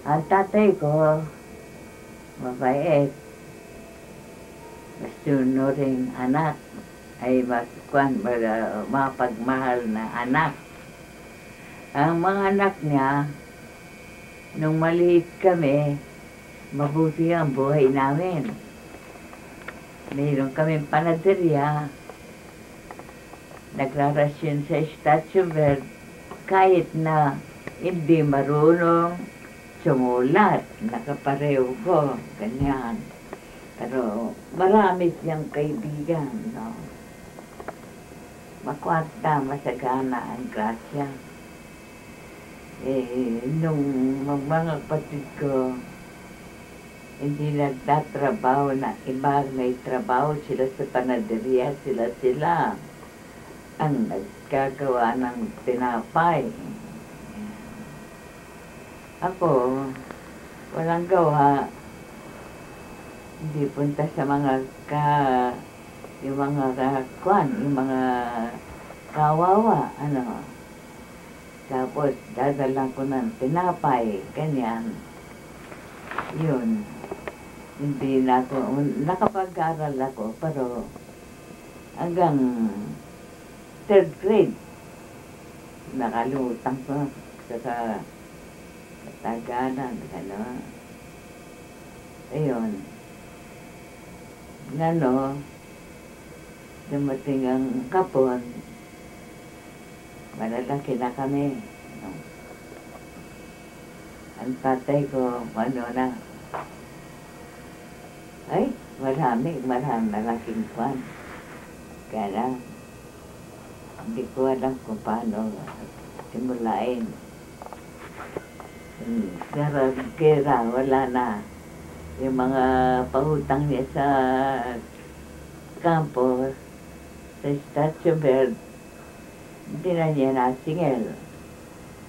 Ang tatay ko, mabait, masunuring anak, ay mapagmahal na anak. Ang mga anak niya, nung maliit kami, mabuti ang buhay namin. Mayroon kaming panaderya, nagrarasyon sa Statue Verde, kahit na hindi marunong sumulat, nakapareho ko, ganyan. Pero marami siyang kaibigan, no? Makwarta, masagana ang grasya. Nung mga kapatid ko, hindi nagtatrabaho na iba, may trabaho sila sa panaderya, sila ang nagkagawa ng tinapay. Ako, walang gawa, hindi punta sa yung mga kawawa, ano. Tapos, dadalang ko ng tinapay, ganyan. Yun. Hindi na ako, nakapag-aral ako, pero hanggang 3rd grade, nakalutang ko sa Katagalan, gano'n. Ayun. Ngano, dumating ang kapon, malalaki na kami. No? Ang tatay ko, ano na, ay, marami malaking kwan. Kaya lang, hindi ko alam kung paano simulain. Kera, wala na. Yung mga pahutang niya sa kampo, sa Statue Verde, hindi na niya nasingil.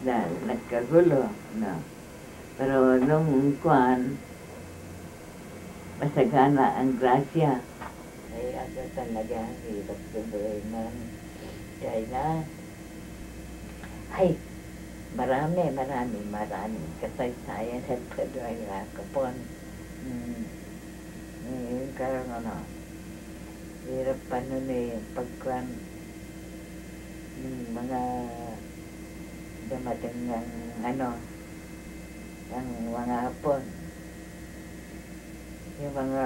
Dahil nagkagulo, no? Pero nung kwan, masagana ang grasya. Ay, ako talaga, hirap tuloy ng kaya ay, marami kasaysayan at pagdaway na kapon. Karoon ano, hirap pa nun pagkwan, mga dumating ng ang mga hapon. Yung mga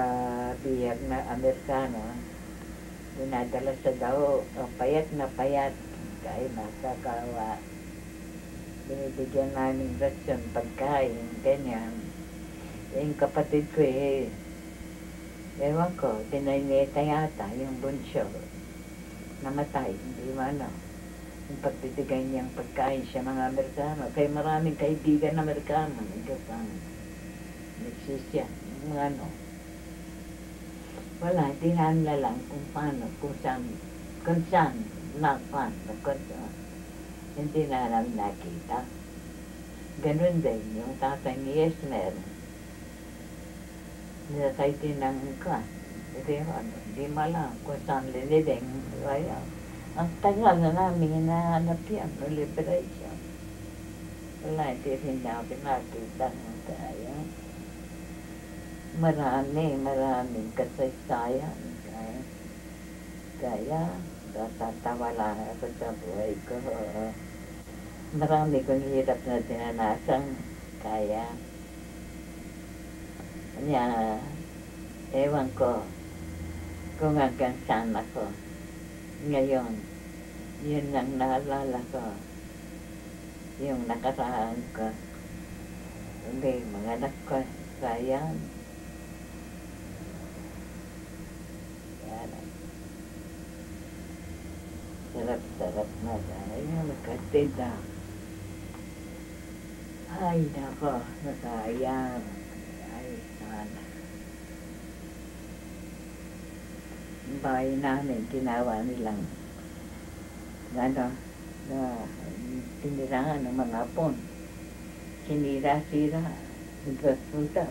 biyag na Amerikano, dinadala sa daw, payat na payat, kaya nakakawa. Binibigyan namin rasyon, pagkain, ganyan. Yung kapatid ko ewan ko, tinayeta yata, yung bunso, namatay, hindi mo ano. Yung pagbibigay niyang pagkain siya mga Amerikano, kaya maraming kaibigan Amerikano, nagsisya, mga ano. Wala, hindi namin alam kung paano, kung saan, hindi na namin nakita. Ganun din, yung tatay ni Esmer, nilatay din ng hindi malam kung saan linideng, kaya, ang tagal na namin hinahanap yan, no liberation. Wala, hindi rin namin nakita ng kaya. Maraming kasaysayan. Kaya, natatawa lang ako sa buhay ko. Marami kong hirap na dinanasan. Kaya, ewan ko kung hanggang saan ako. Ngayon, yun lang naalala ko. Yung nakaraan ko. Hindi, mga anak ko, sayang. Sarap-sarap na tayo, magkatida. Ay, nako, nasayang. Ay, sana. Ang bahay namin, ginawa nilang na tinirangan ng mga hapon. Sinira-sira, nagkasunta.